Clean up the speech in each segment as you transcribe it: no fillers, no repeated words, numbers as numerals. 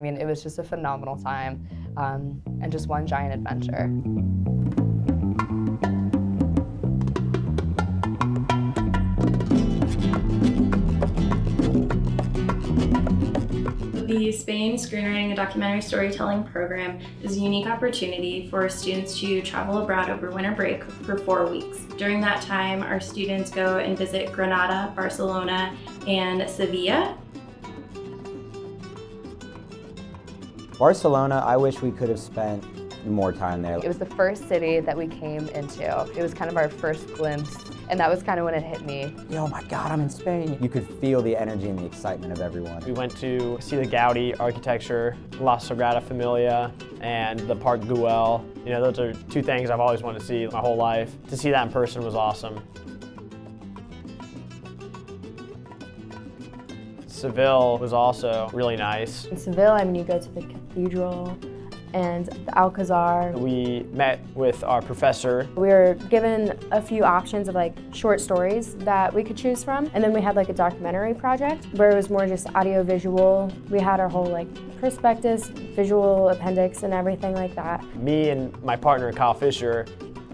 I mean, it was just a phenomenal time and just one giant adventure. The Spain Screenwriting and Documentary Storytelling program is a unique opportunity for students to travel abroad over winter break for 4 weeks. During that time, our students go and visit Granada, Barcelona, and Seville. Barcelona, I wish we could have spent more time there. It was the first city that we came into. It was kind of our first glimpse, and that was kind of when it hit me. Oh my God, I'm in Spain. You could feel the energy and the excitement of everyone. We went to see the Gaudi architecture, La Sagrada Familia, and the Park Güell. You know, those are two things I've always wanted to see my whole life. To see that in person was awesome. Seville was also really nice. In Seville, I mean, you go to the cathedral and the Alcazar. We met with our professor. We were given a few options of like short stories that we could choose from. And then we had like a documentary project where it was more just audio visual. We had our whole like prospectus, visual appendix and everything like that. Me and my partner, Kyle Fisher,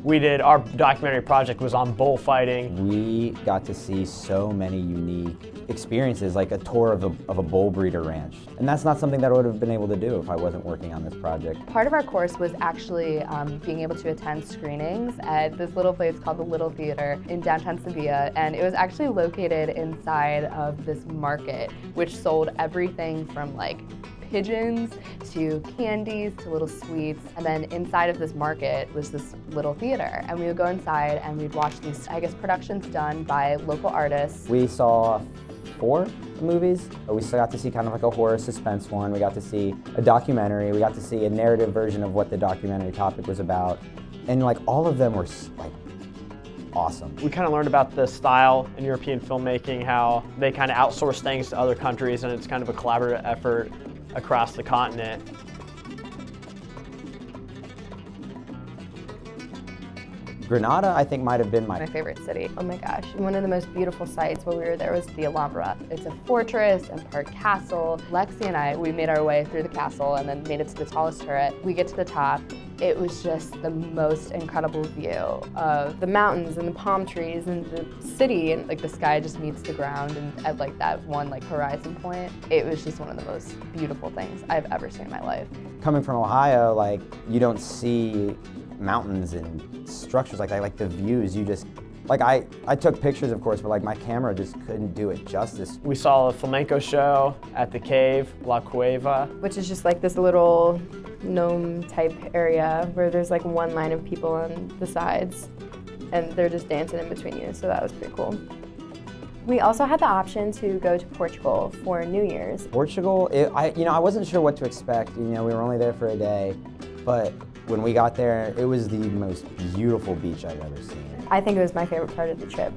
our documentary project was on bullfighting. We got to see so many unique experiences, like a tour of a bull breeder ranch. And that's not something that I would have been able to do if I wasn't working on this project. Part of our course was actually being able to attend screenings at this little place called the Little Theater in downtown Seville, and it was actually located inside of this market, which sold everything from like pigeons to candies to little sweets. And then inside of this market was this little theater, and we would go inside and we'd watch these, I guess, productions done by local artists. We saw 4 movies. We still got to see kind of like a horror suspense one. We got to see a documentary. We got to see a narrative version of what the documentary topic was about. And like all of them were like awesome. We kind of learned about the style in European filmmaking, how they kind of outsource things to other countries, and it's kind of a collaborative effort across the continent. Granada, I think, might have been My favorite city. Oh my gosh, one of the most beautiful sights while we were there was the Alhambra. It's a fortress and part castle. Lexi and I, we made our way through the castle and then made it to the tallest turret. We get to the top. It was just the most incredible view of the mountains and the palm trees and the city, and like the sky just meets the ground, and at like that one like horizon point, it was just one of the most beautiful things I've ever seen in my life. Coming from Ohio, like you don't see mountains and structures like that, like the views, you just, like I took pictures of course, but like my camera just couldn't do it justice. We saw a flamenco show at the cave, La Cueva. Which is just like this little gnome type area where there's like one line of people on the sides and they're just dancing in between you, so that was pretty cool. We also had the option to go to Portugal for New Year's. Portugal, I wasn't sure what to expect. We were only there for a day, but when we got there, it was the most beautiful beach I've ever seen. I think it was my favorite part of the trip.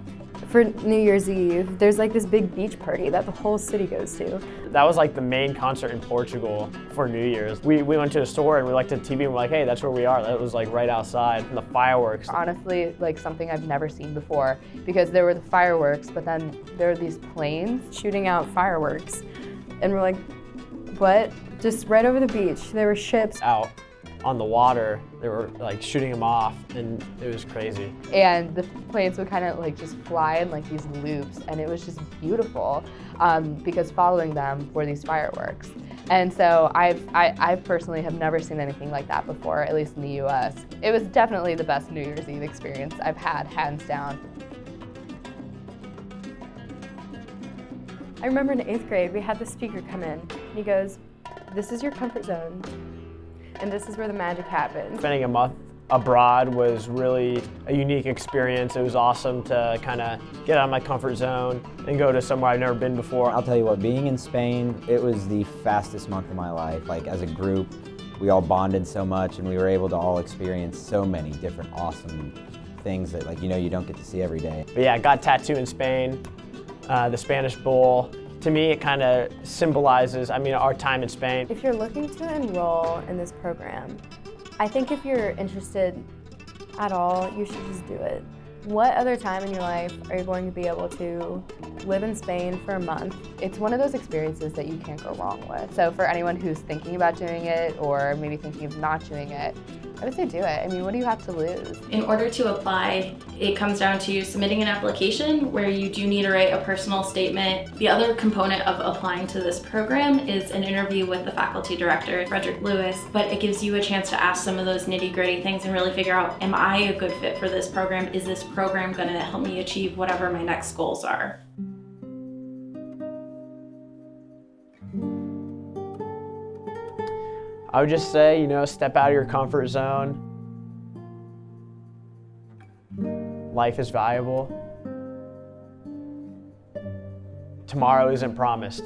For New Year's Eve, there's like this big beach party that the whole city goes to. That was like the main concert in Portugal for New Year's. We went to a store and we looked at TV and we're like, hey, that's where we are. That was like right outside. And the fireworks. Honestly, like something I've never seen before, because there were the fireworks, but then there were these planes shooting out fireworks. And we're like, what? Just right over the beach, there were ships. Out on the water, they were like shooting them off, and it was crazy. And the planes would kind of like just fly in like these loops, and it was just beautiful because following them were these fireworks. And so I personally have never seen anything like that before, at least in the US. It was definitely the best New Year's Eve experience I've had, hands down. I remember in 8th grade, we had the speaker come in, and he goes, "This is your comfort zone. And this is where the magic happens." Spending a month abroad was really a unique experience. It was awesome to kind of get out of my comfort zone and go to somewhere I've never been before. I'll tell you what, being in Spain, it was the fastest month of my life. Like as a group, we all bonded so much and we were able to all experience so many different awesome things that you don't get to see every day. But yeah, I got tattooed in Spain, the Spanish bull. To me, it kind of symbolizes, our time in Spain. If you're looking to enroll in this program, I think if you're interested at all, you should just do it. What other time in your life are you going to be able to live in Spain for a month? It's one of those experiences that you can't go wrong with. So for anyone who's thinking about doing it or maybe thinking of not doing it, I would say do it. I mean, what do you have to lose? In order to apply, it comes down to submitting an application where you do need to write a personal statement. The other component of applying to this program is an interview with the faculty director, Frederick Lewis, but it gives you a chance to ask some of those nitty-gritty things and really figure out, am I a good fit for this program? Is this program going to help me achieve whatever my next goals are? I would just say, step out of your comfort zone. Life is valuable. Tomorrow isn't promised.